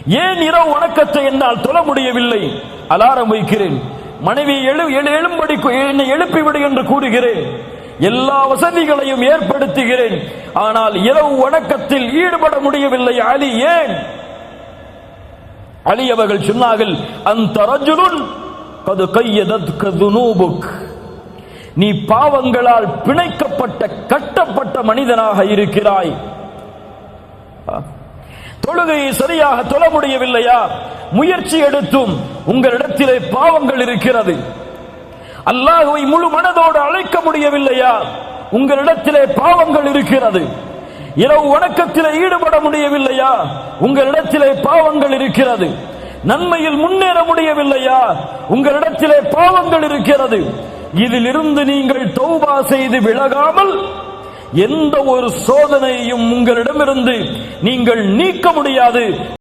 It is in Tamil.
ஏன் இரவு வணக்கத்தை என்னால் தொழ முடியவில்லை? அலாரம் வைக்கிறேன், மனைவி எழும்படி என்னை எழுப்பிவிடு என்று கூறுகிறேன், எல்லா வசதிகளையும் ஏற்படுத்துகிறேன், ஆனால் இரவு வணக்கத்தில் ஈடுபட முடியவில்லை. அலி ஏன்? அலி அவர்கள் சொன்னார்கள், அந்த ரஜுலுன் கது கையதத்க துனூபுக், நீ பாவங்களால் பிணைக்கப்பட்ட கட்டப்பட்ட மனிதனாக இருக்கிறாய். தொழுகையை சரியாக தொழ முடியவில்லையா? முயற்சி எடுத்தும் உங்களிடத்திலே பாவங்கள் இருக்கிறது. அல்லாஹ்வை முழு மனதோடு அழைக்க முடியவில்லையா? உங்களிடத்திலே பாவங்கள் இருக்கிறது. இரவு வணக்கத்திலே ஈடுபட முடியவில்லையா? உங்களிடத்திலே பாவங்கள் இருக்கிறது. நன்மையில் முன்னேற முடியவில்லையா? உங்களிடத்திலே பாவங்கள் இருக்கிறது. இதிலிருந்து நீங்கள் தௌபா செய்து விலகாமல் எந்த ஒரு சோதனையும் உங்களிடமிருந்து நீங்கள் நீக்க முடியாது.